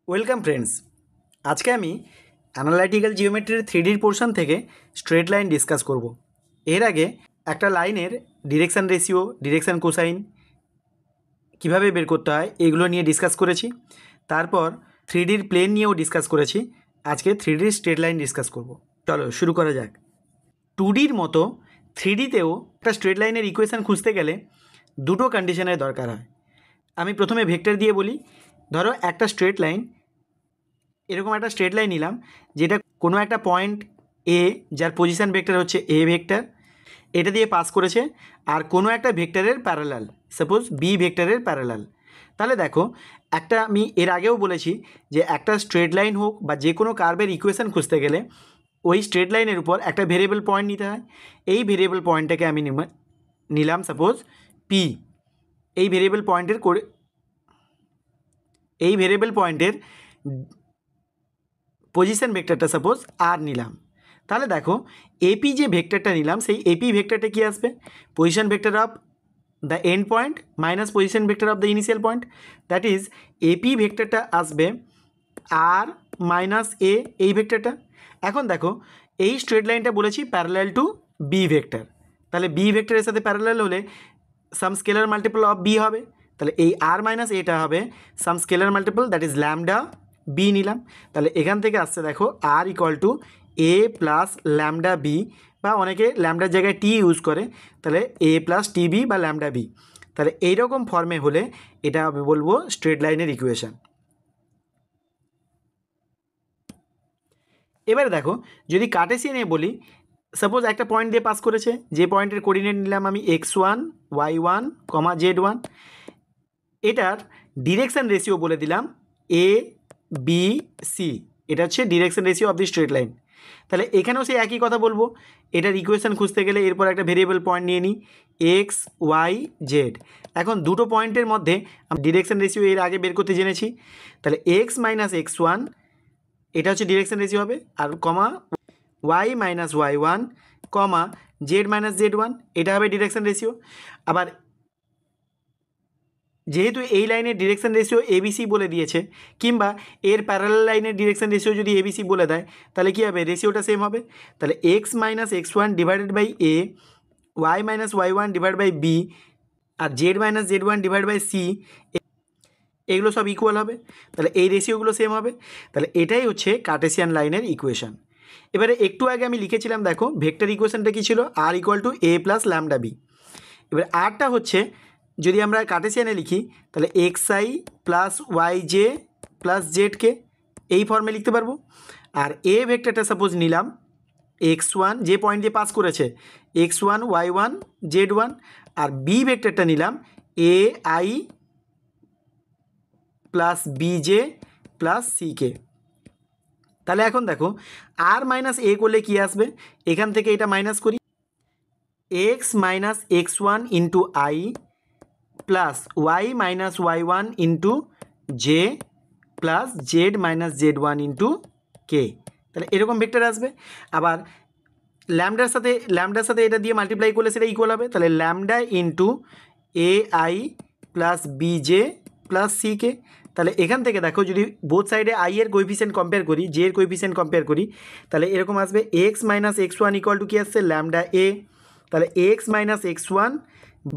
Welcome friends. আজকে আমি analytical জিওমেট্রির 3D portion থেকে স্ট্রেট লাইন ডিসকাস করব। এর আগে একটা লাইনের ডিরেকশান রেশিও, ডিরেকশান কোসাইন কীভাবে বের করতে হয় এগুলো নিয়ে ডিসকাস করেছি। তারপর 3Dর প্লেন নিয়েও ডিসকাস করেছি। আজকে 3Dর স্ট্রেট লাইন ডিসকাস করব। চলো শুরু করা যাক। 2Dর মতো 3Dতেও একটা স্ট্রেট লাইনের ইকুয়েশান খুঁজতে গেলে দুটো কন্ডিশনের দরকার হয়। আমি প্রথমে ভেক্টর দিয়ে বলি। ধরো একটা স্ট্রেট লাইন, এরকম একটা স্ট্রেট লাইন নিলাম যেটা কোনো একটা পয়েন্ট এ, যার পজিশান ভেক্টর হচ্ছে এ ভেক্টর, এটা দিয়ে পাস করেছে, আর কোনো একটা ভেক্টরের প্যারালাল, সাপোজ বি ভেক্টরের প্যারালাল। তাহলে দেখো, একটা আমি এর আগেও বলেছি যে একটা স্ট্রেট লাইন হোক বা যে কোনো কার্ভের ইকুয়েশান খুঁজতে গেলে ওই স্ট্রেট লাইনের উপর একটা ভেরিয়েবল পয়েন্ট নিতে হয়। এই ভেরিয়েবল পয়েন্টটাকে আমি নিলাম সাপোজ পি। এই ভেরিয়েবল পয়েন্টের পজিশন ভেক্টরটা সাপোজ আর নিলাম। তাহলে দেখো, এপি যে ভেক্টরটা নিলাম সেই এপি ভেক্টরটা কী আসবে? Position vector of the end point minus position vector of the initial point. That is AP ভেক্টরটা আসবে আর মাইনাস এ, এই ভেক্টরটা। এখন দেখো, এই স্ট্রেট লাইনটা বলেছি প্যারালাল টু বি ভেক্টর। তাহলে বি ভেক্টরের সাথে প্যারালাল হলে some scalar multiple of B হবে। তাহলে এই আর মাইনাস এটা হবে some scalar multiple, that is lambda B নিলাম। তাহলে এখান থেকে আসছে দেখো R equal to A plus lambda B, বা অনেকে ল্যামডার জায়গায় টি ইউজ করে, তাহলে এ প্লাস টিবি বা ল্যামডা বি। তাহলে এইরকম ফর্মে হলে এটা আমি বলবো স্ট্রেট লাইনের ইকুয়েশান। এবারে দেখো, যদি কার্টেসিয়ানে বলি, সাপোজ একটা পয়েন্ট দিয়ে পাস করেছে, যে পয়েন্টের কোঅর্ডিনেট নিলাম আমি x1 y1 z1, এটার ডিরেকশান রেশিও বলে দিলাম এ বি সি। এটা হচ্ছে direction ratio of the straight line. তাহলে এখানেও সেই একই কথা বলবো। এটার ইকুয়েশান খুঁজতে গেলে এরপর একটা ভেরিয়েবল পয়েন্ট নিয়ে নিই এক্স ওয়াই জেড। এখন দুটো পয়েন্টের মধ্যে আমি ডিরেকশান রেশিও এর আগে বের করতে জেনেছি। তাহলে এক্স মাইনাস x1 এটা হচ্ছে ডিরেকশান রেশিও হবে, আর কমা ওয়াই মাইনাস y1 কমা জেড মাইনাস z1 এটা হবে ডিরেকশান রেশিও। আবার যেহেতু এই লাইনের ডিরেকশান রেশিও এবিসি বলে দিয়েছে, কিংবা এর প্যারালাল লাইনের ডিরেকশান রেশিও যদি এবিসি বলে দেয়, তাহলে কী হবে? রেশিওটা সেম হবে। তাহলে x minus x1 divided by A, Y minus y1 divide by B, আর z minus z1 divide by c, এগুলো সব ইকুয়াল হবে। তাহলে এই রেশিওগুলো সেম হবে। তাহলে এটাই হচ্ছে কার্টেসিয়ান লাইনের ইকুয়েশান। এবারে একটু আগে আমি লিখেছিলাম, দেখো ভেক্টর ইকুয়েশানটা কী ছিল? R equal to A plus lambda B. এবার আরটা হচ্ছে, যদি আমরা কার্টেসিয়ানে লিখি তাহলে X I plus Y J plus Z K এই ফর্মে লিখতে পারবো। আর এ ভেক্টরটা সাপোজ নিলাম x1, যে পয়েন্ট দিয়ে পাস করেছে, x1 y1 z1, আর বি ভেক্টরটা নিলাম এ আই প্লাস বিজে প্লাস সিকে। তাহলে এখন দেখো, আর মাইনাস এ করলে কী আসবে? এখান থেকে এটা মাইনাস করি, X minus x1 into I plus Y minus y1 into J plus Z minus z1 into K. তাহলে এরকম ভেক্টর আসবে। আবার ল্যামডার সাথে এটা দিয়ে মাল্টিপ্লাই করলে সেটা ইকুয়াল হবে। তাহলে lambda into A I plus B J plus C K. তাহলে এখান থেকে দেখো, যদি বোথ সাইডে আই এর কোএফিসিয়েন্ট কম্পেয়ার করি, জে এর কোএফিসিয়েন্ট কম্পেয়ার করি, তাহলে এরকম আসবে X minus x1 equal to কী আসছে? Lambda A. তাহলে এক্স মাইনাস x1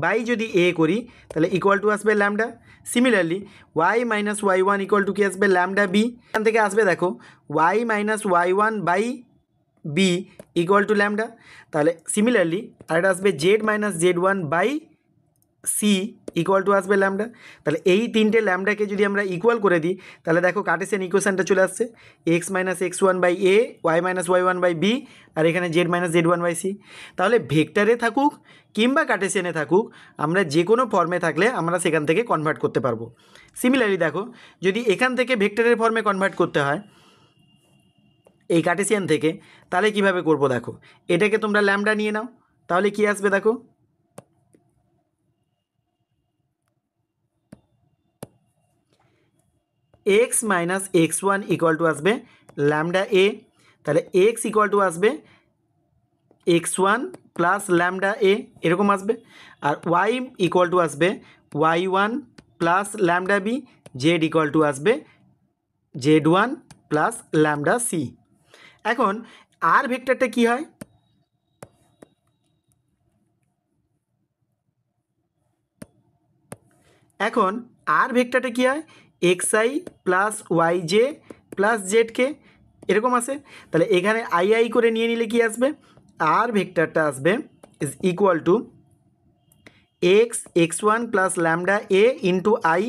বাই যদি এ করি তাহলে ইকুয়াল টু আসবে lambda. Similarly Y minus y1 equal to কী আসবে? Lambda B. এখান থেকে আসবে দেখো Y minus y1 by b equal to lambda. তাহলে সিমিলারলি আরেকটা আসবে z minus z1 by c equal to আসবে ল্যামডা। তাহলে এই তিনটে ল্যামডাকে যদি আমরা ইকুয়াল করে দিই, তাহলে দেখো কার্টেসিয়ান ইকুয়েশানটা চলে আসছে X minus x1 by A, Y minus y1 by B, আর এখানে Z minus z1 by C. তাহলে ভেক্টরে থাকুক কিংবা কার্টেসিয়ানে থাকুক, আমরা যে কোনো ফর্মে থাকলে আমরা সেখান থেকে কনভার্ট করতে পারবো। সিমিলারলি দেখো, যদি এখান থেকে ভেক্টরের ফর্মে কনভার্ট করতে হয় এই কার্টেসিয়ান থেকে, তাহলে কিভাবে করব? দেখো, এটাকে তোমরা ল্যামডা নিয়ে নাও, তাহলে কি আসবে? দেখো x minus x1 equal to আসবে ল্যামডা এ। তাহলে এক্স ইকুয়াল টু আসবে x1 প্লাস ল্যামডা এ, এরকম আসবে। আর ওয়াই ইকুয়াল টু আসবে y1 plus lambda b, z equal to আসবে Z1 প্লাস ল্যামডা সি। এখন আর ভেক্টরটা কি হয়, এখন আর ভেক্টরটা কি হয়, xi plus yj plus zk এরকম আসে। তাহলে এখানে আই করে নিয়ে নিলে কি আসবে, আর ভেক্টরটা আসবে is equal to x1 plus lambda A into I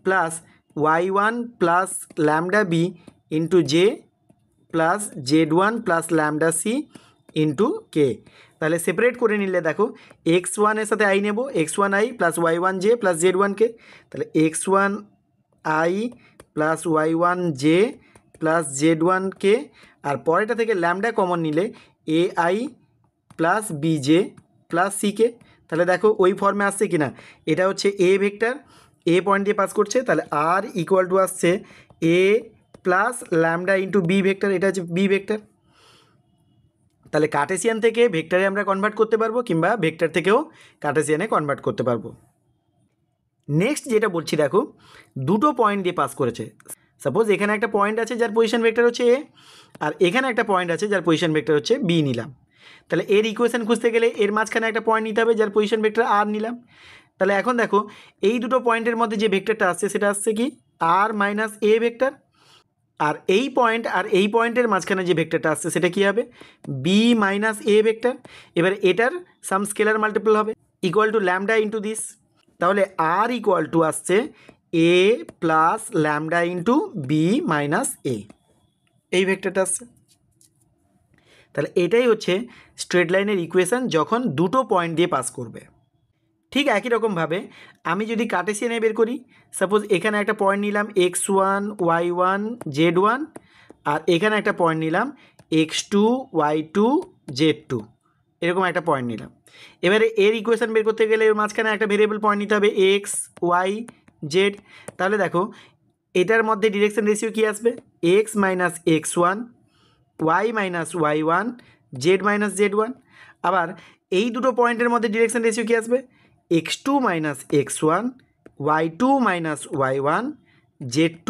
plus y1 plus lambda B into J plus Z1 plus lambda C into K. তাহলে সেপারেট করে নিলে দেখো x1 এর সাথে আই নেব, x1 I plus y1 J plus Z1 K. তাহলে x1 I plus y1 J plus Z1 K, আর পরেটা থেকে ল্যামডা কমন নিলে A I plus B J plus C K. তাহলে দেখো ওই ফর্মে আসছে কিনা, এটা হচ্ছে এ ভেক্টর, এ পয়েন্ট দিয়ে পাস করছে, তাহলে আর ইকুয়াল টু আসছে A plus lambda into B vector, এটা হচ্ছে বি ভেক্টর। তাহলে কার্টেসিয়ান থেকে ভেক্টরে আমরা কনভার্ট করতে পারবো, কিংবা ভেক্টর থেকেও কার্টেসিয়ানে কনভার্ট করতে পারবো। নেক্সট যেটা বলছি দেখো, দুটো পয়েন্ট দিয়ে পাস করেছে। সাপোজ এখানে একটা পয়েন্ট আছে যার পজিশন ভেক্টর হচ্ছে এ, আর এখানে একটা পয়েন্ট আছে যার পজিশন ভেক্টর হচ্ছে বি নিলাম। তাহলে এর ইকুয়েশন খুঁজতে গেলে এর মাঝখানে একটা পয়েন্ট নিতে হবে যার পজিশন ভেক্টর আর নিলাম। তাহলে এখন দেখো এই দুটো পয়েন্টের মধ্যে যে ভেক্টরটা আসছে সেটা আসছে কি আর মাইনাস এ ভেক্টর, আর এই পয়েন্ট আর এই পয়েন্টের মাঝখানে যে ভেক্টরটা আসছে সেটা কি হবে, বি মাইনাস এ ভেক্টর। এবার এটার সাম স্কেলার মাল্টিপল হবে equal to lambda into this. তাহলে আর ইকুয়াল টু আসছে A plus lambda into B minus A, এই ভেক্টরটা আসছে। তাহলে এটাই হচ্ছে স্ট্রেট লাইনের ইকুয়েশান যখন দুটো পয়েন্ট দিয়ে পাস করবে। ঠিক একই রকমভাবে আমি যদি কার্টেসিয়ানে বের করি, সাপোজ এখানে একটা পয়েন্ট নিলাম x1 y1 z1, আর এখানে একটা পয়েন্ট নিলাম x2 y2 z2, এরকম একটা পয়েন্ট নিলাম। এবারে এর ইকুয়েশান বের করতে গেলে এর মাঝখানে একটা ভেরিয়েবল পয়েন্ট নিতে হবে x y z। তাহলে দেখো এটার মধ্যে ডিরেকশন রেশিও কী আসবে, x minus x1 y minus y1 z minus z1। আবার এই দুটো পয়েন্টের মধ্যে ডিরেকশন রেশিও কী আসবে, x2 minus x1 y2 minus y1 z2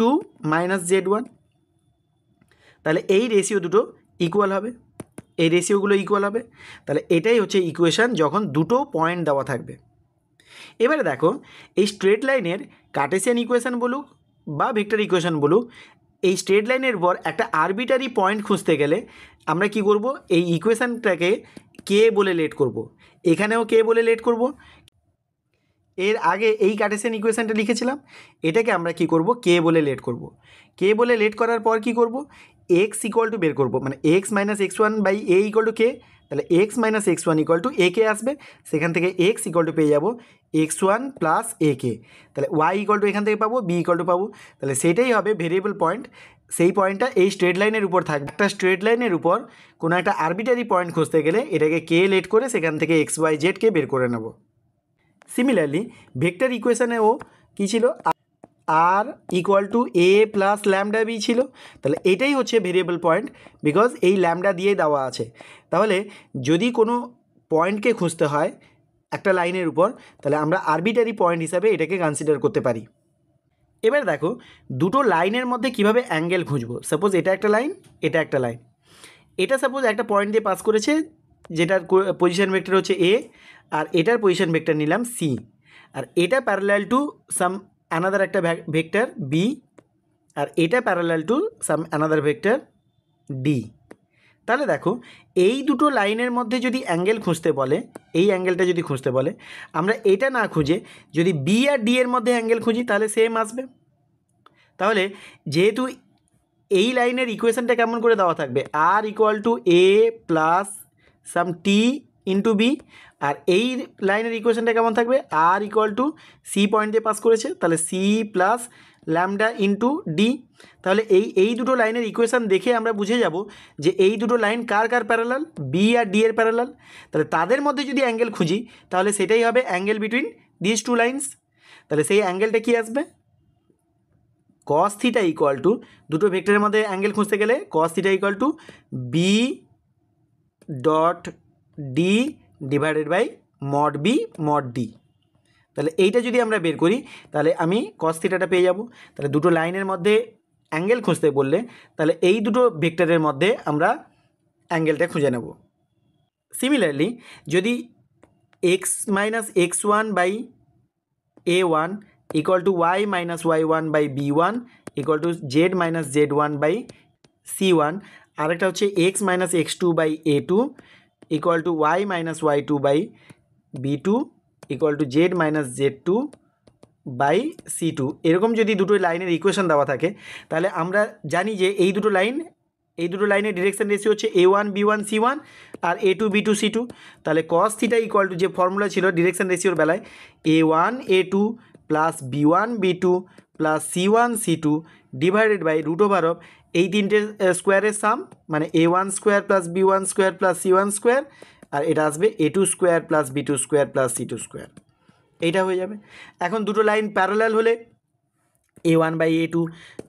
minus z1। তাহলে এই রেশিও দুটো ইকুয়াল হবে, এই রেশিওগুলো ইকুয়াল হবে। তাহলে এটাই হচ্ছে ইকুয়েশান যখন দুটো পয়েন্ট দেওয়া থাকবে। এবারে দেখো এই স্ট্রেট লাইনের কার্টেসিয়ান ইকুয়েশান বলুক বা ভেক্টর ইকুয়েশান বলুক, এই স্ট্রেট লাইনের পর একটা আরবিটারি পয়েন্ট খুঁজতে গেলে আমরা কি করব, এই ইকুয়েশানটাকে কে বলে লেট করব, এখানেও কে বলে লেট করব। এর আগে এই কার্টেসিয়ান ইকুয়েশানটা লিখেছিলাম, এটাকে আমরা কি করব, কে বলে লেট করব। কে বলে লেট করার পর কি করব, এক্স ইকুয়াল টু বের করব, মানে X minus x1 by A equal to K. তাহলে x minus x1 equal to A K আসবে, সেখান থেকে এক্স ইকুয়াল টু পেয়ে যাবো x1 প্লাস এ কে। তাহলে ওয়াই ইকুয়াল টু এখান থেকে পাবো, বি ইকুয়াল টু পাবো। তাহলে সেটাই হবে ভেরিয়েবল পয়েন্ট, সেই পয়েন্টটা এই স্ট্রেট লাইনের উপর থাকবে। একটা স্ট্রেট লাইনের উপর কোনো একটা আরবিটারি পয়েন্ট খুঁজতে গেলে এটাকে কে লেট করে সেখান থেকে এক্স ওয়াই জেডকে বের করে নেব। সিমিলারলি ভেক্টর ইকুয়েশানেও কী ছিল, R equal to A plus lambda B ছিল। তাহলে এটাই হচ্ছে ভেরিয়েবল পয়েন্ট, বিকজ এই ল্যামডা দিয়ে দেওয়া আছে। তাহলে যদি কোনো পয়েন্টকে খুঁজতে হয় একটা লাইনের উপর, তাহলে আমরা আরবিটারি পয়েন্ট হিসাবে এটাকে কনসিডার করতে পারি। এবার দেখো দুটো লাইনের মধ্যে কিভাবে অ্যাঙ্গেল খুঁজবো। সাপোজ এটা একটা লাইন, এটা একটা লাইন, এটা সাপোজ একটা পয়েন্ট দিয়ে পাস করেছে যেটার পজিশন ভেক্টর হচ্ছে এ, আর এটার পজিশন ভেক্টর নিলাম সি, আর এটা প্যারালাল টু সাম অ্যানাদার একটা ভেক্টর বি, আর এটা parallel to some another vector D. তাহলে দেখো এই দুটো লাইনের মধ্যে যদি অ্যাঙ্গেল খুঁজতে বলে, এই অ্যাঙ্গেলটা যদি খুঁজতে বলে, আমরা এটা না খুঁজে যদি বি আর ডি এর মধ্যে অ্যাঙ্গেল খুঁজি তাহলে সেম আসবে। তাহলে যেহেতু এই লাইনের ইকুয়েশানটা কেমন করে দেওয়া থাকবে, R equal to A plus some T into B, আর এই লাইনের ইকুয়েশানটা কেমন থাকবে, R equal to C point দিয়ে পাস করেছে, তাহলে C plus lambda into D. তাহলে এই দুটো লাইনের ইকুয়েশান দেখে আমরা বুঝে যাব যে এই দুটো লাইন কার কার প্যারালাল, বি আর ডি এর প্যারালাল। তাহলে তাদের মধ্যে যদি অ্যাঙ্গেল খুঁজি তাহলে সেটাই হবে angle between this two lines. তাহলে সেই অ্যাঙ্গেলটা কী আসবে, কস থিটা ইকুয়াল টু, দুটো ভেক্টরের মধ্যে অ্যাঙ্গেল খুঁজতে গেলে cos theta equal to b dot d divided by mod b mod d. তাহলে এইটা যদি আমরা বের করি তাহলে আমি কস থিটাটা পেয়ে যাব। তাহলে দুটো লাইনের মধ্যে অ্যাঙ্গেল খুঁজতে বললে তাহলে এই দুটো ভেক্টরের মধ্যে আমরা অ্যাঙ্গেলটা খুঁজে নেব। সিমিলারলি যদি x minus x one by a one equal to y minus Y one by b one equal to z minus z one by c one, আরেকটা হচ্ছে x minus x two by A two equal to y minus y two by B two equal to z minus z two by C two, এরকম যদি দুটো লাইনের equation দেওয়া থাকে তাহলে আমরা জানি যে এই দুটো লাইনের ডিরেকশন রেশিও হচ্ছে A one B one C one আর A two B two C two. তাহলে কস থিটা ইকুয়াল টু যে ফর্মুলা ছিল ডিরেকশন রেশিওর বেলায় A one A two plus B one B two plus C one C two divided by root over of এই তিনটে স্কোয়ারের sum, মানে A one square plus B one square plus C one square, আর এটা আসবে A two square plus B two square plus C two square, এইটা হয়ে যাবে। এখন দুটো লাইন প্যারালাল হলে A one by A two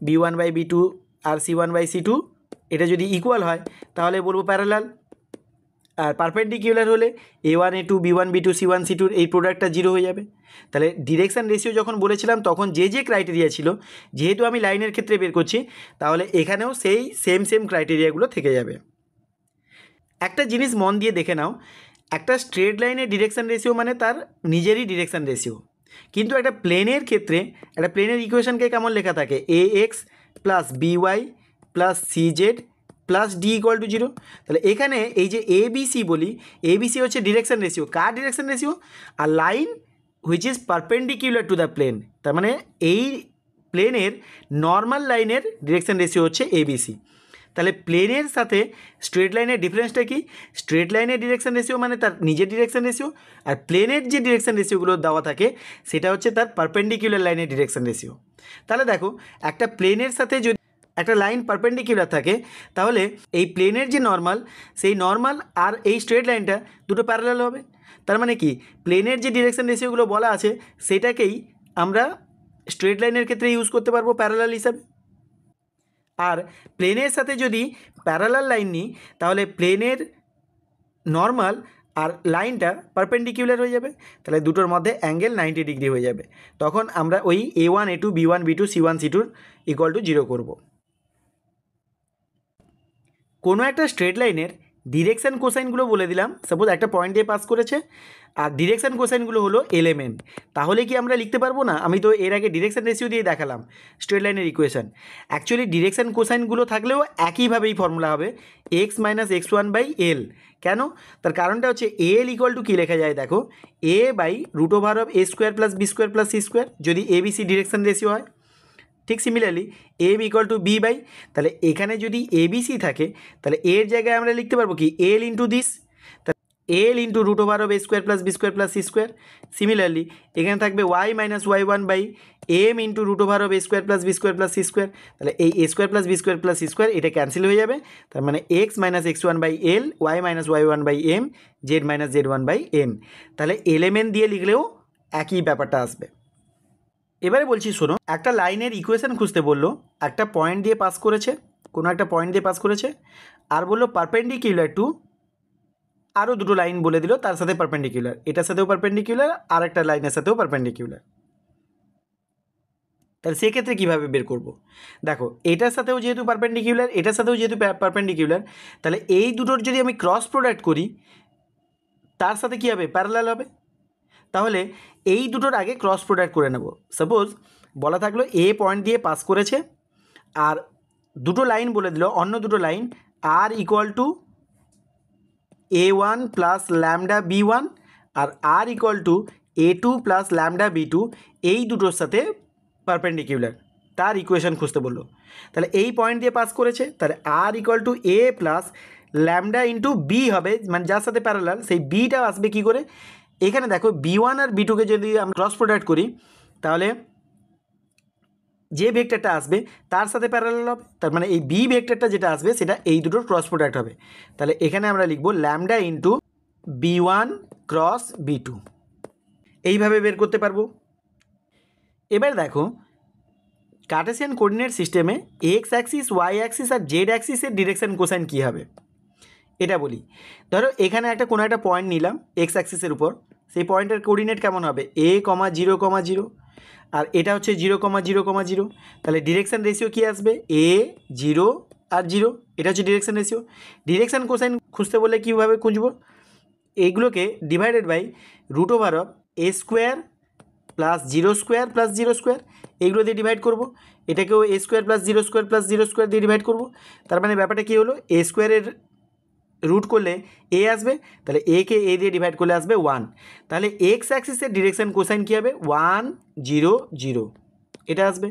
B one by B two আর C one by C two এটা যদি ইকুয়াল হয় তাহলে বলবো প্যারালাল, আর পারপেন্ডিকুলার হলে A one A two B one B two C one C টুর এই প্রোডাক্টটা জিরো হয়ে যাবে। তাহলে ডিরেকশান রেশিও যখন বলেছিলাম তখন যে ক্রাইটেরিয়া ছিল, যেহেতু আমি লাইনের ক্ষেত্রে বের করছি তাহলে এখানেও সেই সেম ক্রাইটেরিয়াগুলো থেকে যাবে। একটা জিনিস মন দিয়ে দেখে নাও, একটা স্ট্রেট লাইনের ডিরেকশান রেশিও মানে তার নিজেরই ডিরেকশান রেশিও, কিন্তু একটা প্লেনের ক্ষেত্রে একটা প্লেনের ইকুয়েশনকে কেমন লেখা থাকে A X plus B Y plus C Z plus D equal to zero. তাহলে এখানে এই যে এ বি সি বলি, এ বি সি হচ্ছে ডিরেকশান রেশিও, কার ডিরেকশান রেশিও, আর line which is perpendicular to the plane, তার মানে এই প্লেনের নর্মাল লাইনের ডিরেকশান রেশিও হচ্ছে এ বি সি। তাহলে প্লেনের সাথে স্ট্রেট লাইনের ডিফারেন্সটা কি, স্ট্রেট লাইনের ডিরেকশান রেশিও মানে তার নিজের ডিরেকশান রেশিও, আর প্লেনের যে ডিরেকশান রেশিওগুলো দেওয়া থাকে সেটা হচ্ছে তার পারপেন্ডিকুলার লাইনের ডিরেকশান রেশিও। তাহলে দেখো একটা প্লেনের সাথে যদি একটা লাইন পারপেন্ডিকুলার থাকে তাহলে এই প্লেনের যে নর্মাল সেই নর্মাল আর এই স্ট্রেট লাইনটা দুটো প্যারালাল হবে। তার মানে কি প্লেনের যে ডিরেকশান রেশিওগুলো বলা আছে সেটাকেই আমরা স্ট্রেট লাইনের ক্ষেত্রে ইউজ করতে পারবো প্যারালাল হিসাবে। আর প্লেনের সাথে যদি প্যারালাল লাইন নিই তাহলে প্লেনের নর্মাল আর লাইনটা পারপেন্ডিকুলার হয়ে যাবে, তাহলে দুটোর মধ্যে অ্যাঙ্গেল 90 ডিগ্রি হয়ে যাবে। তখন আমরা ওই A one A two B one B two C one C টুর ইকুয়াল টু জিরো করবো। কোনো একটা স্ট্রেট লাইনের ডিরেকশান কোসাইনগুলো বলে দিলাম, সাপোজ একটা পয়েন্ট দিয়ে পাস করেছে আর ডিরেকশান কোসাইনগুলো হলো এলএমএন, তাহলে কি আমরা লিখতে পারবো না? আমি তো এর আগে ডিরেকশান রেশিও দিয়ে দেখালাম স্ট্রেট লাইনের ইকুয়েশান। অ্যাকচুয়ালি ডিরেকশান কোসাইনগুলো থাকলেও একইভাবেই ফর্মুলা হবে x minus x one by l. কেন? তার কারণটা হচ্ছে এল ইকুয়াল টু কী লেখা যায় দেখো, A by root over of A square plus B square plus C square যদি A B C direction ratio হয়। ঠিক similarly M equal to B by, তাহলে এখানে যদি এ বি সি থাকে তাহলে এর জায়গায় আমরা লিখতে পারবো কি L into this, L into root over of A square plus B square plus C square. Similarly এখানে থাকবে Y minus Y one by M into root over of A square plus B square plus C square. তাহলে এই A square plus B square plus C square এটা cancel হয়ে যাবে, তার মানে X minus x one by L Y minus Y one by M Z minus z one by n. তাহলে l m n দিয়ে লিখলেও একই ব্যাপারটা আসবে। এবারে বলছি শোনো, একটা লাইনের ইকুয়েশন খুঁজতে বললো, একটা পয়েন্ট দিয়ে পাস করেছে, কোনো একটা পয়েন্ট দিয়ে পাস করেছে আর বললো পারপেন্ডিকুলার টু আরও দুটো লাইন বলে দিল তার সাথে পারপেন্ডিকুলার, এটার সাথেও পারপেন্ডিকুলার আর একটা লাইনের সাথেও পারপেন্ডিকুলার। তাহলে সেক্ষেত্রে কীভাবে বের করব? দেখো এটার সাথেও যেহেতু পারপেন্ডিকুলার এটার সাথেও যেহেতু পারপেন্ডিকুলার, তাহলে এই দুটোর যদি আমি ক্রস প্রোডাক্ট করি তার সাথে কী হবে, প্যারালাল হবে। তাহলে এই দুটোর আগে ক্রস প্রোডাক্ট করে নেব। সাপোজ বলা থাকলো এ পয়েন্ট দিয়ে পাস করেছে আর দুটো লাইন বলে দিল, অন্য দুটো line r equal to a one plus lambda b one আর r equal to a two plus lambda b two, এই দুটোর সাথে পারপেন্ডিকুলার, তার ইকুয়েশন খুঁজতে বললো। তাহলে এই পয়েন্ট দিয়ে পাস করেছে, তাহলে R equal to A plus lambda into B হবে, মানে যার সাথে প্যারালাল সেই বিটা আসবে কী করে, এখানে দেখো বি ওয়ান আর বি টুকে যদি আমরা ক্রস প্রোডাক্ট করি তাহলে যে ভেক্টরটা আসবে তার সাথে প্যারালাল হবে, তার মানে এই বি ভেক্টরটা যেটা আসবে সেটা এই দুটোর ক্রস প্রোডাক্ট হবে। তাহলে এখানে আমরা লিখব lambda into b one cross b two, এইভাবে বের করতে পারবো। এবার দেখো কার্টেসিয়ান কোঅর্ডিনেট সিস্টেমে এক্স অ্যাক্সিস ওয়াই অ্যাক্সিস আর জেড অ্যাক্সিসের ডিরেকশন কোসাইন কী হবে এটা বলি। ধরো এখানে কোনো একটা পয়েন্ট নিলাম এক্স অ্যাক্সিসের উপর, সেই পয়েন্টের কোঅর্ডিনেট কেমন হবে এ কমা জিরো কমা জিরো, আর এটা হচ্ছে 0,0,0, তাহলে ডিরেকশান রেশিও কী আসবে এ 0 আর 0, এটা হচ্ছে ডিরেকশান রেশিও। ডিরেকশান কোসাইন খুঁজতে বললে কীভাবে খুঁজবো, এইগুলোকে divided by √over a square plus 0² plus 0², এইগুলো দিয়ে ডিভাইড করব। এটাকেও a² প্লাস 0² প্লাস 0² দিয়ে ডিভাইড করব। তার মানে ব্যাপারটা কী হলো, a² রুট করলে এ আসবে, তাহলে এ কে এ দিয়ে ডিভাইড করলে আসবে 1। তাহলে এক্স অ্যাক্সিসের ডিরেকশান কোসাইন কী হবে 1 0 0, এটা আসবে।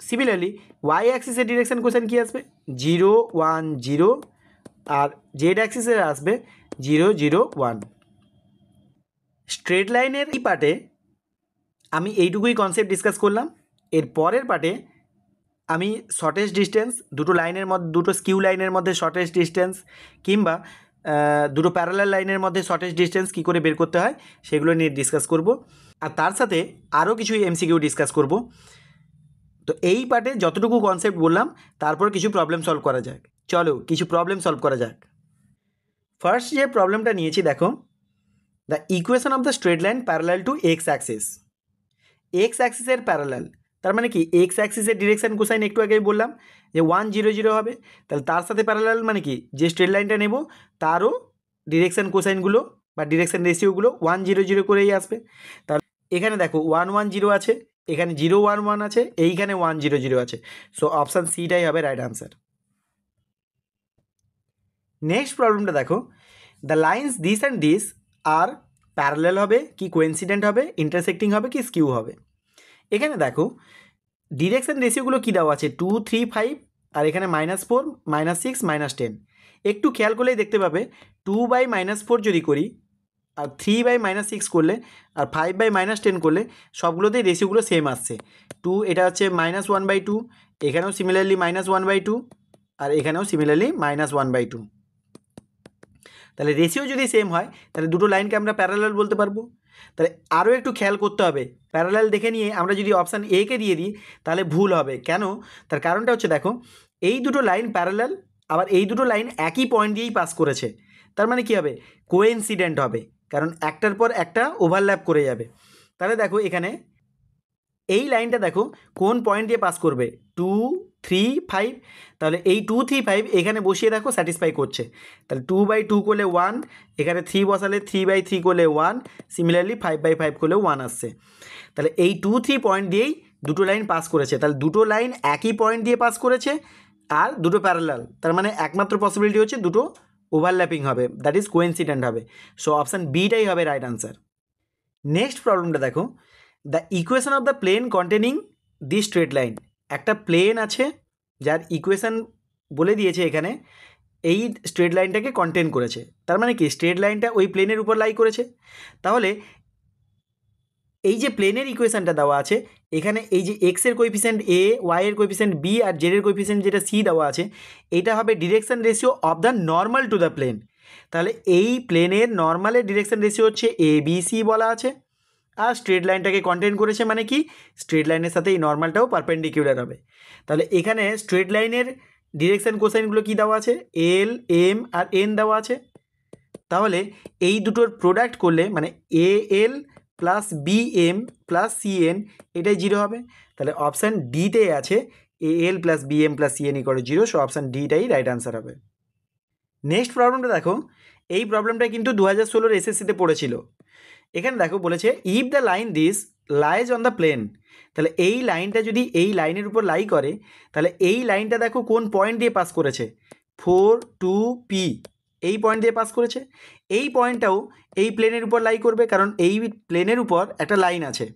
সিমিলারলি ওয়াই অ্যাক্সিসের ডিরেকশান কোসাইন কী আসবে 0 1 0, আর জেড অ্যাক্সিসের আসবে 0 0 1। স্ট্রেট লাইনের এই পার্টে আমি এইটুকুই কনসেপ্ট ডিসকাস করলাম। এর পরের পার্টে আমি শর্টেস্ট ডিস্টেন্স, দুটো লাইনের মধ্যে, দুটো স্কিউ লাইনের মধ্যে শর্টেস্ট ডিস্টেন্স, কিংবা দুটো প্যারালাল লাইনের মধ্যে শর্টেস্ট ডিস্টেন্স কী করে বের করতে হয় সেগুলো নিয়ে ডিসকাস করব। আর তার সাথে আরও কিছু এমসিকিউ ডিসকাস করব। তো এই পার্টে যতটুকু কনসেপ্ট বললাম, তারপর কিছু প্রবলেম সলভ করা যাক। চলো কিছু প্রবলেম সলভ করা যাক। ফার্স্ট যে প্রবলেমটা নিয়েছি দেখো, the equation of the straight line parallel to X axis. X অ্যাক্সিসের প্যারালাল, তার মানে কি এক্স অ্যাক্সিসের ডিরেকশান কোসাইন একটু আগেই বললাম যে 1 0 0 হবে, তাহলে তার সাথে প্যারালাল মানে কি যে স্ট্রেট লাইনটা নেব তারও ডিরেকশান কোসাইনগুলো বা ডিরেকশান রেশিওগুলো 1 0 0 করেই আসবে। তাহলে এখানে দেখো 1 1 0 আছে, এখানে 0 1 1 আছে, এইখানে 1 0 0 আছে। সো অপশান সিটাই হবে রাইট আনসার। নেক্সট প্রবলেমটা দেখো, the lines this and this are parallel হবে কি কোইন্সিডেন্ট হবে, ইন্টারসেক্টিং হবে কি স্কিউ হবে। এখানে দেখো ডিরেকশান রেশিওগুলো কী দেওয়া আছে 2 3 5, আর এখানে -4 -6 -10। একটু খেয়াল করলেই দেখতে পাবে 2/-4 যদি করি, আর 3/-6 করলে, আর 5/-10 করলে সবগুলোতেই রেশিওগুলো সেম আসছে। 2 এটা হচ্ছে -1/2, এখানেও সিমিলারলি -1/2, আর এখানেও সিমিলারলি -1/2। তাহলে রেশিও যদি সেম হয় তাহলে দুটো লাইনকে আমরা প্যারালাল বলতে পারবো। তাহলে আরও একটু খেয়াল করতে হবে, প্যারালাল দেখে নিয়ে আমরা যদি অপশান এ কে দিয়ে দিই তাহলে ভুল হবে। কেন, তার কারণটা হচ্ছে দেখো এই দুটো লাইন প্যারালাল, আবার এই দুটো লাইন একই পয়েন্ট দিয়েই পাস করেছে, তার মানে কী হবে কোইন্সিডেন্ট হবে, কারণ একটার পর একটা ওভারল্যাপ করে যাবে। তাহলে দেখো এখানে এই লাইনটা দেখো কোন পয়েন্ট দিয়ে পাস করবে 2 3 5, তাহলে এই 2 3 5 এখানে বসিয়ে দেখো স্যাটিসফাই করছে। তাহলে 2/2 করলে 1, এখানে 3 বসালে 3/3 করলে 1, সিমিলারলি 5/5 করলেও 1 আসছে। তাহলে এই 2 3 পয়েন্ট দিয়েই দুটো লাইন পাস করেছে, তাহলে দুটো লাইন একই পয়েন্ট দিয়ে পাস করেছে আর দুটো প্যারালাল, তার মানে একমাত্র পসিবিলিটি হচ্ছে দুটো ওভারল্যাপিং হবে, দ্যাট ইজ কোইন্সিডেন্ট হবে। সো অপশান বিটাই হবে রাইট আনসার। নেক্সট প্রবলেমটা দেখো, the equation of the plane containing the straight line. একটা প্লেন আছে যার ইকুয়েশন বলে দিয়েছে এখানে, এই স্ট্রেট লাইনটাকে কন্টেন করেছে, তার মানে কি স্ট্রেট লাইনটা ওই প্লেনের উপর লাই করেছে। তাহলে এই যে প্লেনের ইকুয়েশনটা দেওয়া আছে, এখানে এই যে এক্সের কোএফিসিয়েন্ট এ, ওয়াইয়ের কোএফিসিয়েন্ট বি, আর জেডের কোএফিসিয়েন্ট যেটা সি দেওয়া আছে, এটা হবে direction ratio of the normal to the plane. তাহলে এই প্লেনের নর্মালের ডিরেকশন রেশিও হচ্ছে এ বি সি বলা আছে, আর স্ট্রেট লাইনটাকে কন্টেন করেছে মানে কি স্ট্রেট লাইনের সাথে এই নর্মালটাও পারপেন্ডিকুলার হবে। তাহলে এখানে স্ট্রেট লাইনের ডিরেকশন কোসাইনগুলো কি দেওয়া আছে এল এম আর এন দেওয়া আছে। তাহলে এই দুটোর প্রোডাক্ট করলে মানে A L plus B M plus C N, এটাই 0 হবে। তাহলে অপশান ডিতে আছে A L plus B M plus C N = 0, so option ডিটাই রাইট আনসার হবে। নেক্সট প্রবলেমটা দেখো, এই প্রবলেমটা কিন্তু 2016 এসএসসিতে পড়েছিল। এখানে দেখো বলেছে if the line this lies on the plane, তাহলে এই লাইনটা যদি এই লাইনের উপর লাই করে, তাহলে এই লাইনটা দেখো কোন পয়েন্ট দিয়ে পাস করেছে 4 2 P, এই পয়েন্ট দিয়ে পাস করেছে। এই পয়েন্টটাও এই প্লেনের উপর লাই করবে, কারণ এই প্লেনের উপর একটা লাইন আছে।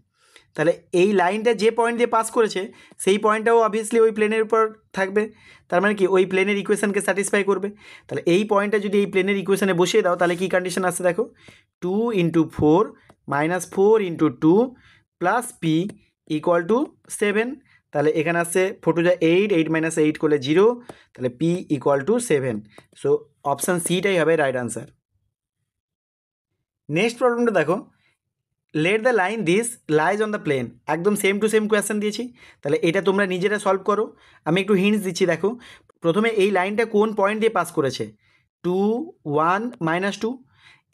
তাহলে এই লাইনটা যে পয়েন্ট দিয়ে পাস করেছে সেই পয়েন্টটাও অবভিয়াসলি ওই প্লেনের উপর থাকবে, তার মানে কি ওই প্লেনের ইকুয়েশনকে স্যাটিসফাই করবে। তাহলে এই পয়েন্টটা যদি এই প্লেনের ইকুয়েশনে বসিয়ে দাও তাহলে কি কন্ডিশন আসছে দেখো 2 × 4 -4 × 2 + P = 7। তাহলে এখানে আসছে 4 × 8, 8 - 8 করলে 0, তাহলে P = 7। সো অপশান সিটাই হবে রাইট আনসার। নেক্সট প্রবলেমটা দেখো, let the line this lies on the plane, একদম সেম টু সেম কোয়েশ্চেন দিয়েছি। তাহলে এটা তোমরা নিজেরা সলভ করো, আমি একটু হিন্টস দিচ্ছি। দেখো প্রথমে এই লাইনটা কোন পয়েন্ট দিয়ে পাস করেছে 2 1 -2,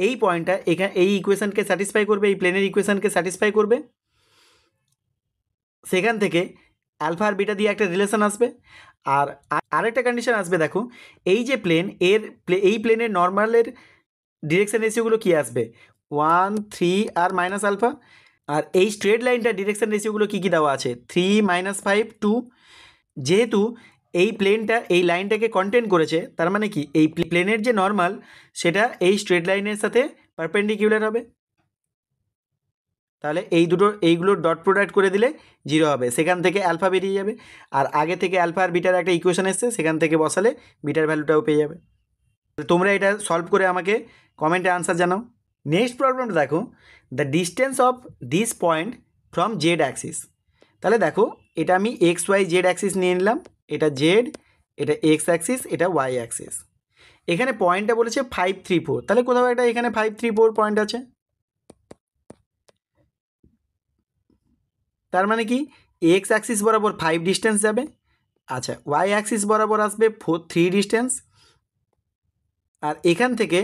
এই পয়েন্টটা এখানে এই ইকুয়েশনকে স্যাটিসফাই করবে, এই প্লেনের ইকুয়েশনকে স্যাটিসফাই করবে। সেখান থেকে অ্যালফা আর বিটা দিয়ে একটা রিলেশন আসবে। আর আরেকটা কন্ডিশন আসবে, দেখো এই যে প্লেন এই প্লেনের নর্মালের ডিরেকশন রেশিওগুলো কী আসবে, 1 3 আর মাইনাস আলফা। আর এই স্ট্রেট লাইনটার ডিরেকশন রেশিওগুলো কী কী দেওয়া আছে, 3 -5 2। যেহেতু এই প্লেনটা এই লাইনটাকে কন্টেন করেছে, তার মানে কি এই প্লেনের যে নর্মাল সেটা এই স্ট্রেট লাইনের সাথে পারপেন্ডিকুলার হবে। তাহলে এইগুলোর ডট প্রোডাক্ট করে দিলে 0 হবে, সেখান থেকে অ্যালফা বেরিয়ে যাবে। আর আগে থেকে অ্যালফা আর বিটার একটা ইকুয়েশন এসছে, সেখান থেকে বসালে বিটার ভ্যালুটাও পেয়ে যাবে। তোমরা এটা সলভ করে আমাকে কমেন্টে আনসার জানাও। নেক্সট প্রবলেমটা দেখো, the distance of this point from Z Axis. তাহলে দেখো এটা আমি এক্স ওয়াই জেড অ্যাক্সিস নিয়ে নিলাম, এটা জেড, এটা এক্স অ্যাক্সিস, এটা ওয়াই অ্যাক্সিস। এখানে পয়েন্টটা বলেছে 5 3 4, তাহলে কোথাও একটা এখানে 5 3 4 পয়েন্ট আছে। তার মানে কি এক্স অ্যাক্সিস বরাবর 5 ডিস্টেন্স যাবে, আচ্ছা ওয়াই অ্যাক্সিস বরাবর আসবে 3 ডিস্টেন্স, আর এখান থেকে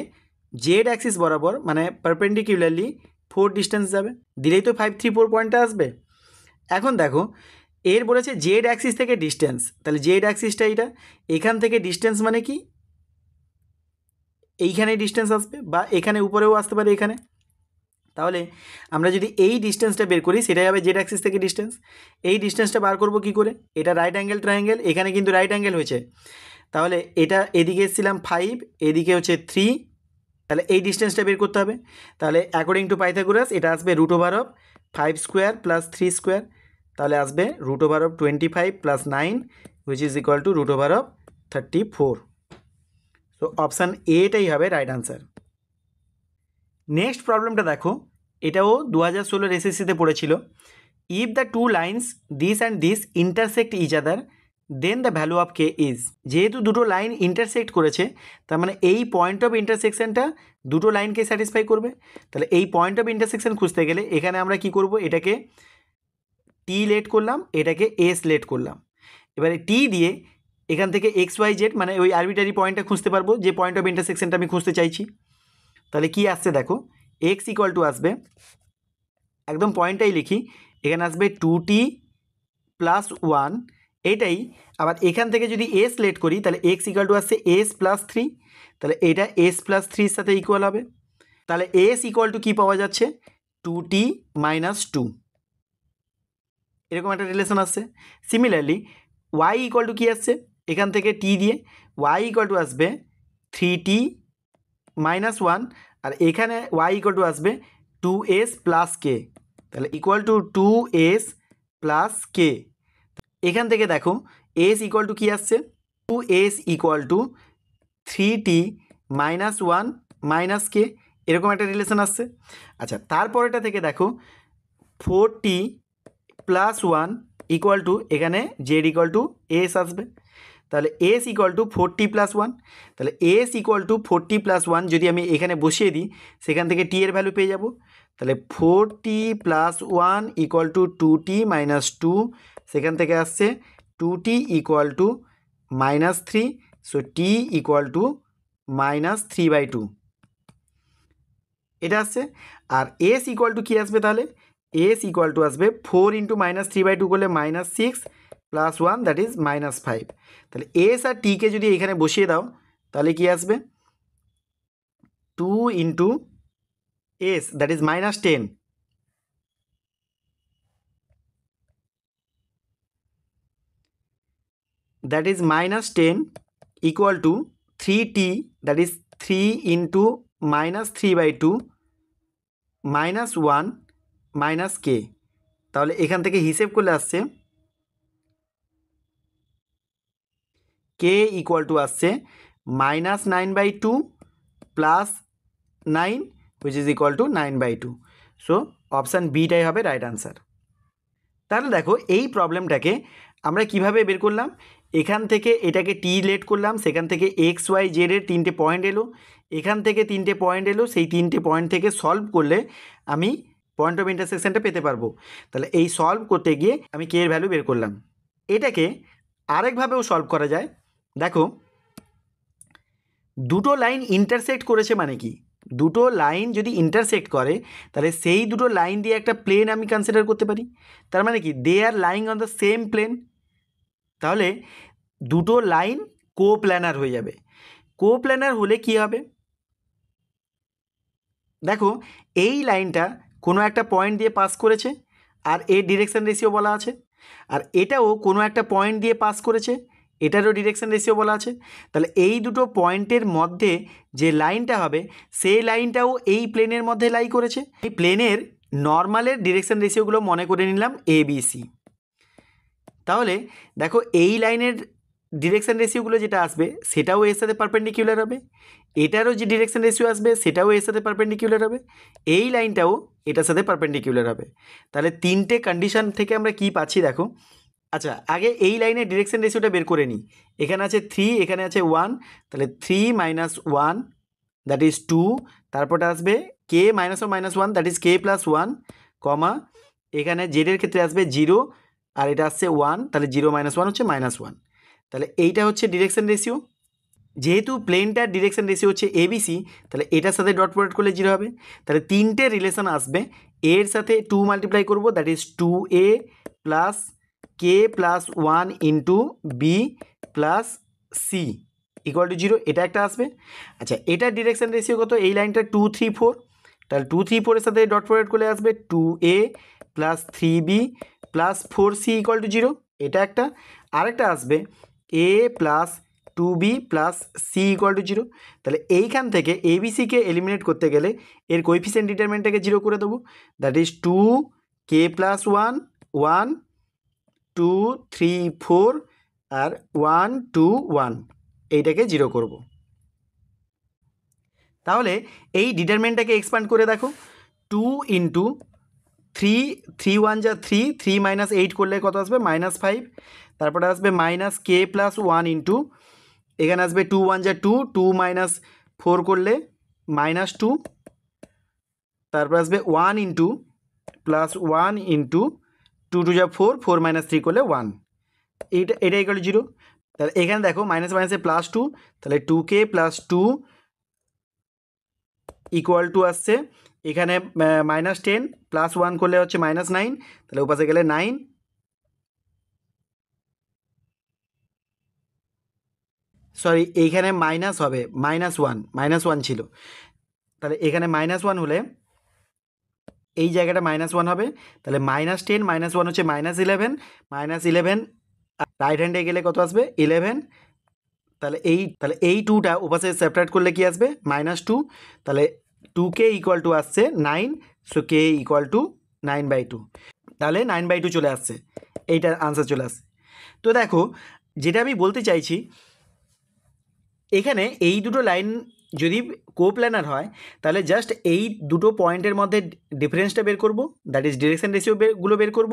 জেড অ্যাক্সিস বরাবর মানে পারপেন্ডিকুলারলি 4 ডিস্টেন্স যাবে, দিলেই তো 5 3 4 পয়েন্টটা আসবে। এখন দেখো এর বলেছে জেড অ্যাক্সিস থেকে ডিস্টেন্স, তাহলে জেড অ্যাক্সিসটা এটা, এখান থেকে ডিস্টেন্স মানে কি এইখানে ডিস্টেন্স আসবে, বা এখানে উপরেও আসতে পারে এখানে। তাহলে আমরা যদি এই ডিস্টেন্সটা বের করি সেটাই হবে জেড অ্যাক্সিস থেকে ডিস্টেন্স। এই ডিস্টেন্সটা বার করব কি করে, এটা রাইট অ্যাঙ্গেল ট্রায়াঙ্গেল, এখানে কিন্তু রাইট অ্যাঙ্গেল হয়েছে, তাহলে এটা এদিকে এসেছিলাম 5, এদিকে হচ্ছে 3, তাহলে এই ডিস্টেন্সটা বের করতে হবে। তাহলে অ্যাকর্ডিং টু পাইথাগোরাস এটা আসবে √5 স্কোয়ার প্লাস 3 স্কোয়ার, তাহলে আসবে √25 plus 9 which is equal two √34। তো অপশান এটাই হবে রাইট আনসার। নেক্সট প্রবলেমটা দেখো, এটাও 2016 এসএসসিতে পড়েছিল। If the two lines this and this intersect each other then the value of k is. যেহেতু দুটো লাইন ইন্টারসেক্ট করেছে, তার মানে এই পয়েন্ট অফ ইন্টারসেকশনটা দুটো লাইনকে স্যাটিসফাই করবে। তাহলে এই পয়েন্ট অফ ইন্টারসেকশন খুঁজতে গেলে এখানে আমরা কি করব, এটাকে টি লেট করলাম, এটাকে এস লেট করলাম। এবারে টি দিয়ে এখান থেকে এক্স ওয়াই জেড মানে ওই আরবিটারি পয়েন্টটা খুঁজতে পারবো যে পয়েন্ট অফ ইন্টারসেকশনটা আমি খুঁজতে চাইছি। তাহলে কি আসছে দেখো, এক্স ইকুয়াল টু আসবে, একদম পয়েন্টটাই লিখি, এখানে আসবে 2t প্লাস 1, এটাই। আবার এখান থেকে যদি এস লেট করি তাহলে এক্স ইকুয়াল টু আসছে এস প্লাস 3, তাহলে এটা এস প্লাস 3 সাথে ইকুয়াল হবে। তাহলে এস ইকুয়াল টু কী পাওয়া যাচ্ছে, 2t মাইনাস 2, এরকম একটা রিলেশন আসছে। সিমিলারলি ওয়াই ইকুয়াল টু কী আসছে, এখান থেকে টি দিয়ে ওয়াই ইকুয়াল টু আসবে 3t মাইনাস 1, আর এখানে ওয়াই ইকুয়াল টু আসবে 2s প্লাস কে, তাহলে ইকুয়াল টু 2s প্লাস কে। এখান থেকে দেখো এস ইকুয়াল টু কী আসছে, 2s equal to 3t minus 1 minus k, এরকম একটা রিলেশন আসছে। আচ্ছা তারপরেটা থেকে দেখো 4t প্লাস 1 ইকুয়াল টু এখানে জেড ইকুয়াল টু এস আসবে, তাহলে S equal to 4t plus 1, তাহলে S equal to 4t plus 1 যদি আমি এখানে বসিয়ে দিই সেখান থেকে টি এর ভ্যালু পেয়ে যাব। তাহলে 4t plus 1 equal two 2t minus 2, সেখান থেকে আসছে 2t equal to minus 3, so T equal to minus 3/2 এটা আসছে। আর এস ইকুয়াল টু কী আসবে, তাহলে এস ইকুয়াল টু আসবে 4 ইন্টু মাইনাস 3/2 করলে -6 প্লাস 1 দ্যাট ইজ -5। তাহলে এস আর টিকে যদি এখানে বসিয়ে দাও তাহলে কি আসবে, 2 into S that is -10, that is -10 equal to 3t, that is 3 into -3/2 -1 minus কে। তাহলে এখান থেকে হিসেব করলে আসছে কে ইকুয়াল টু আসছে -9/2 plus 9 which is equal to 9/2। So option বিটাই হবে রাইট আনসার। তাহলে দেখো এই প্রবলেমটাকে আমরা কিভাবে বের করলাম, এখান থেকে এটাকে টি লেট করলাম, সেখান থেকে এক্স ওয়াই জেডের 3টে পয়েন্ট এলো, এখান থেকে 3টে পয়েন্ট এলো, সেই 3টে পয়েন্ট থেকে সলভ করলে আমি পয়েন্ট অফ ইন্টারসেকশনটা পেতে পারবো। তাহলে এই সলভ করতে গিয়ে আমি কে এর ভ্যালু বের করলাম। এটাকে আরেকভাবেও সলভ করা যায়। দেখো দুটো লাইন ইন্টারসেক্ট করেছে মানে কি, দুটো লাইন যদি ইন্টারসেক্ট করে তাহলে সেই দুটো লাইন দিয়ে একটা প্লেন আমি কনসিডার করতে পারি। তার মানে কি, they are lying on the same plane. তাহলে দুটো লাইন কোপ্ল্যানার হয়ে যাবে। কোপ্ল্যানার হলে কি হবে, দেখো এই লাইনটা কোনো একটা পয়েন্ট দিয়ে পাস করেছে আর এর ডিরেকশন রেশিও বলা আছে, আর এটাও কোনো একটা পয়েন্ট দিয়ে পাস করেছে, এটারও ডিরেকশন রেশিও বলা আছে। তাহলে এই দুটো পয়েন্টের মধ্যে যে লাইনটা হবে সেই লাইনটাও এই প্লেনের মধ্যে লাই করেছে। এই প্লেনের নর্মালের ডিরেকশন রেশিওগুলো মনে করে নিলাম ABC। তাহলে দেখো এই লাইনের ডিরেকশন রেশিওগুলো যেটা আসবে সেটাও এর সাথে পারপেন্ডিকুলার হবে, এটারও যে ডিরেকশন রেশিও আসবে সেটাও এর সাথে পারপেন্ডিকুলার হবে, এই লাইনটাও এটার সাথে পারপেন্ডিকুলার হবে। তাহলে তিনটে কন্ডিশন থেকে আমরা কি পাচ্ছি দেখো। আচ্ছা, আগে এই লাইনের ডিরেকশন রেশিওটা বের করে নিই। এখানে আছে 3, এখানে আছে 1, তাহলে 3 - 1 দ্যাট ইজ 2, তারপরটা আসবে k - -1 দ্যাট ইজ k + 1, কমা এখানে জেডের ক্ষেত্রে আসবে 0 আর এটা আসছে 1, তাহলে 0 - 1 হচ্ছে -1। তাহলে এইটা হচ্ছে ডিরেকশন রেশিও। যেহেতু প্লেনটার ডিরেকশন রেশিও হচ্ছে ABC, তাহলে এটার সাথে ডট প্রোডাক্ট করলে 0 হবে। তাহলে তিনটে রিলেশন আসবে, এর সাথে 2 মাল্টিপ্লাই করবো that is 2a plus k + 1 into b plus c equal to 0, এটা একটা আসবে। আচ্ছা, এটার ডিরেকশন রেশিও কত, এই লাইনটা 2 3 4, তাহলে 2 3 4 এর সাথে ডট প্রোডাক্ট করলে আসবে 2a plus 3b plus 4c equal to 0, এটা একটা। আরেকটা আসবে a plus 2b plus c equal to 0। তাহলে এইখান থেকে ABCকে এলিমিনেট করতে গেলে এর কোএফিসিয়েন্ট ডিটারমিনেন্টটাকে 0 করে দেবো, দ্যাট ইজ 2k + 1 1 2 3 4 আর 1 2 1, এইটাকে 0 করব। তাহলে এই ডিটারমিনেন্টটাকে এক্সপ্যান্ড করে দেখো, 2 ইন্টু 3 3 1 যা 3, 3 - 8 করলে কত আসবে -5, তারপরে আসবে -k + 1 ইন্টু এখানে আসবে 2 1 যা 2, 2 - 4 করলে -2, তারপর আসবে 1 ইন্টু প্লাস 1 ইন্টু 2 2 যা 4, 4 - 3 করলে 1, এটা ইকুয়াল টু 0। তাহলে এখানে দেখো মাইনাস মাইনাসে +2, তাহলে 2k + 2 ইকুয়াল টু আসছে এখানে -10 প্লাস 1 করলে হচ্ছে -9, তাহলে ওপাশে গেলে 9, সরি এইখানে মাইনাস হবে -1 ছিল, তাহলে এখানে -1 হলে এই জায়গাটা -1 হবে, তাহলে -10 -1 হচ্ছে -11, -11 রাইট হ্যান্ডে গেলে কত আসবে 11, তাহলে এই 2টা ওপাশে সেপারেট করলে কি আসবে -2, তাহলে 2k ইকুয়াল টু আসছে 9, সো k ইকুয়াল টু 9/2, তাহলে 9/2 চলে আসছে, এইটার আনসার চলে আসছে। তো দেখো যেটা আমি বলতে চাইছি, এখানে এই দুটো লাইন যদি কোপ্ল্যানার হয় তাহলে জাস্ট এই দুটো পয়েন্টের মধ্যে ডিফারেন্সটা বের করব, দ্যাট ইজ ডিরেকশন রেশিওগুলো বের করব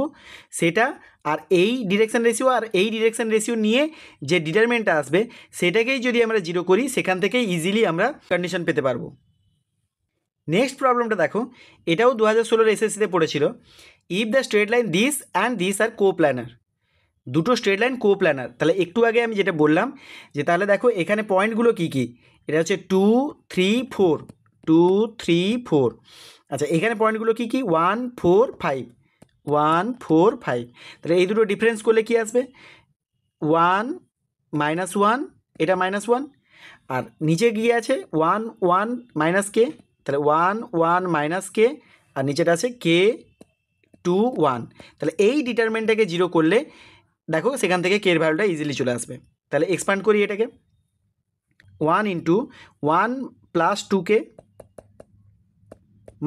সেটা, আর এই ডিরেকশন রেশিও আর এই ডিরেকশন রেশিও নিয়ে যে ডিটারমিনেন্টটা আসবে সেটাকেই যদি আমরা 0 করি, সেখান থেকেই ইজিলি আমরা কন্ডিশন পেতে পারবো। নেক্সট প্রবলেমটা দেখো, এটাও 2016 এসএসসিতে পড়েছিল। If the straight line this and this are coplanar, দুটো স্ট্রেট লাইন কোপ্ল্যানার, তাহলে একটু আগে আমি যেটা বললাম যে তাহলে দেখো এখানে পয়েন্টগুলো কী কী, এটা হচ্ছে 2 3 4 2 3 4, আচ্ছা এখানে পয়েন্টগুলো কী কী 1 4 5 1 4 5, তাহলে এই দুটো ডিফারেন্স করলে কি আসবে 1 -1, এটা -1, আর নিচে গিয়ে আছে 1 1 - k, তাহলে 1 1 - k, আর নিচেটা আছে k 2 1, তাহলে এই ডিটারমিনেন্টটাকে 0 করলে দেখো সেখান থেকে কে এর ভ্যালুটা ইজিলি চলে আসবে। তাহলে এক্সপ্যান্ড করি এটাকে, 1 ইন্টু 1 প্লাস 2k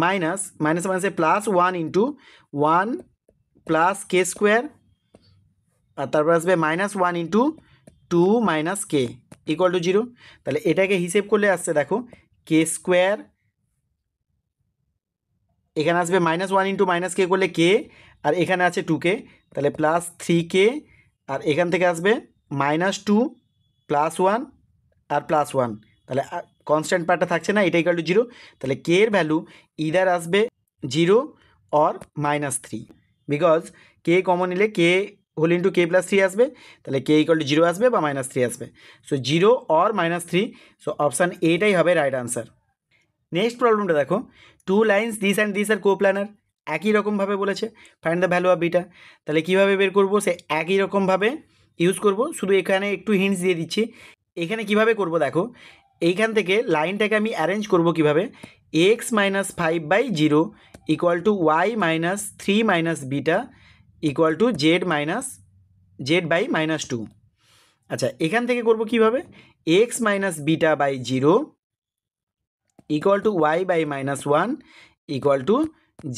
মাইনাস মাইনাসে প্লাস 1 ইন্টু 1 প্লাস কে স্কোয়ার, আর তারপর আসবে -1 ইন্টু 2 - k ইকুয়াল টু 0। তাহলে এটাকে হিসেব করলে আসছে দেখো কে স্কোয়ার, এখানে আসবে -1 ইন্টু -k করলে k, আর এখানে আছে 2k, তাহলে প্লাস 3k, আর এখান থেকে আসবে -2 প্লাস 1 আর প্লাস 1, তাহলে কনস্ট্যান্ট পার্টটা থাকছে না, এটা ইকুয়াল টু 0। তাহলে k এর ভ্যালু ইদার আসবে 0 অর -3, বিকজ k কমন নিলে k হোল ইন্টু k + 3 আসবে, তাহলে k ইকুয়াল টু 0 আসবে বা -3 আসবে, সো 0 অর -3, সো অপশান এটাই হবে রাইট আনসার। নেক্সট প্রবলেমটা দেখো, two lines this and this are coplanar, একই রকমভাবে বলেছে find the value of beta. তাহলে কীভাবে বের করবো, সে একই রকমভাবে ইউজ করব, শুধু এখানে একটু হিন্টস দিয়ে দিচ্ছি। এখানে কিভাবে করব দেখো, এইখান থেকে লাইনটাকে আমি অ্যারেঞ্জ করব কিভাবে, x minus 5/0 equal to y minus 3 minus beta equal to z/-2। আচ্ছা, এখান থেকে করব কিভাবে, x minus beta by 0 equal to y/-1 equal to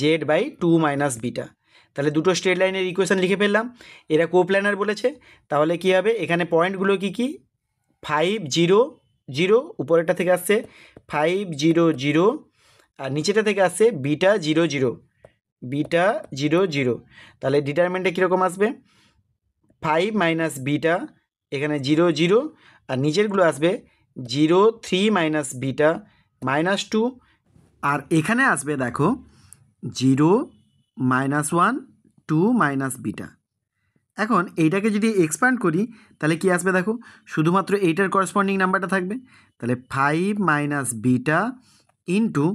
z/2 minus beta. তাহলে দুটো স্ট্রেট লাইনের ইকুয়েশন লিখে ফেললাম। এরা কোপ্ল্যানার বলেছে, তাহলে কী হবে, এখানে পয়েন্টগুলো কী কী, 5 0 0, উপরেরটা থেকে আসছে 5 0 0, আর নিচেটা থেকে আসছে বিটা 0 0 বিটা 0 0। তাহলে ডিটারমিনেন্টে কীরকম আসবে, 5 মাইনাস বিটা, এখানে 0 0, আর নিচেরগুলো আসবে 0 3 মাইনাস বিটা -2, আর এখানে আসবে দেখো 0 -1 2 মাইনাস বিটা। এখন এইটাকে যদি এক্সপ্যান্ড করি তাহলে কি আসবে দেখো, শুধুমাত্র এইটার করসপন্ডিং নাম্বারটা থাকবে। তাহলে 5 minus beta into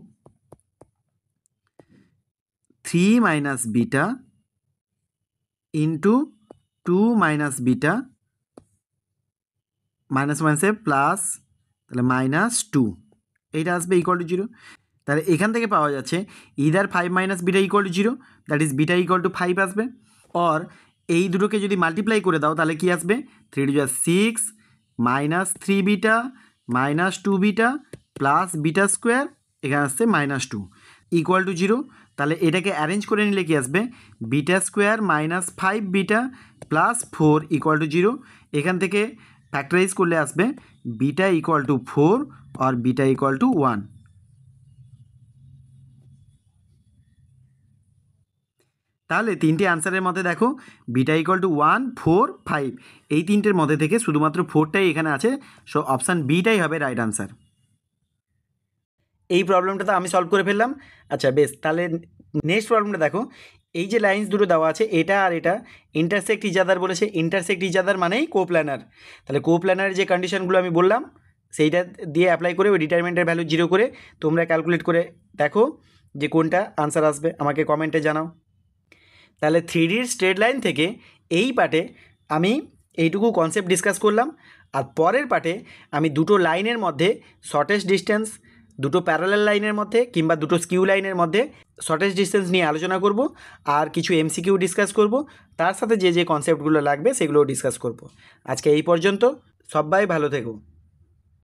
3 minus beta into 2 minus beta, -1 সে প্লাস, তাহলে -2, এইটা আসবে ইকুয়াল টু 0। তাহলে এখান থেকে পাওয়া যাচ্ছে either 5 minus beta equal to 0, that is beta equal two 5 আসবে। অর এই দুটোকে যদি মাল্টিপ্লাই করে দাও তাহলে কি আসবে, 3 × 6 minus 3 beta minus 2 beta plus beta square, এখানে আসছে -2 ইকুয়াল টু 0। তাহলে এটাকে অ্যারেঞ্জ করে নিলে কি আসবে, beta square minus 5 beta plus 4 equal to 0। এখান থেকে ফ্যাক্টরাইজ করলে আসবে বিটা ইকুয়াল টু 4 আর বিটা ইকুয়াল টু 1। তাহলে তিনটে আনসারের মধ্যে দেখো বিটা ইকুয়াল টু 1 4 5, এই তিনটের মধ্যে থেকে শুধুমাত্র 4টাই এখানে আছে, সো অপশান বিটাই হবে রাইট আনসার। এই প্রবলেমটা তো আমি সলভ করে ফেললাম। আচ্ছা বেশ, তাহলে নেক্সট প্রবলেমটা দেখো, এই যে লাইন্স দুটো দেওয়া আছে এটা আর এটা ইন্টারসেক্ট ইচ আদার বলেছে, ইন্টারসেক্ট ইচ আদার মানেই কোপ্ল্যানার। তাহলে কোপ্ল্যানার যে কন্ডিশনগুলো আমি বললাম সেইটা দিয়ে অ্যাপ্লাই করে ওই ডিটারমিনেন্টের ভ্যালু 0 করে তোমরা ক্যালকুলেট করে দেখো যে কোনটা আনসার আসবে, আমাকে কমেন্টে জানাও। তাহলে 3Dর স্ট্রেট লাইন থেকে এই পার্টে আমি এইটুকু কনসেপ্ট ডিসকাস করলাম, আর পরের পার্টে আমি দুটো লাইনের মধ্যে শর্টেস্ট ডিস্টেন্স, দুটো প্যারালাল লাইনের মধ্যে কিংবা দুটো স্কিউ লাইনের মধ্যে শর্টেস্ট ডিস্টেন্স নিয়ে আলোচনা করব, আর কিছু এমসিকিউ ডিসকাস করব, তার সাথে যে যে কনসেপ্টগুলো লাগবে সেগুলোও ডিসকাস করব। আজকে এই পর্যন্ত, সবাই ভালো থেকো।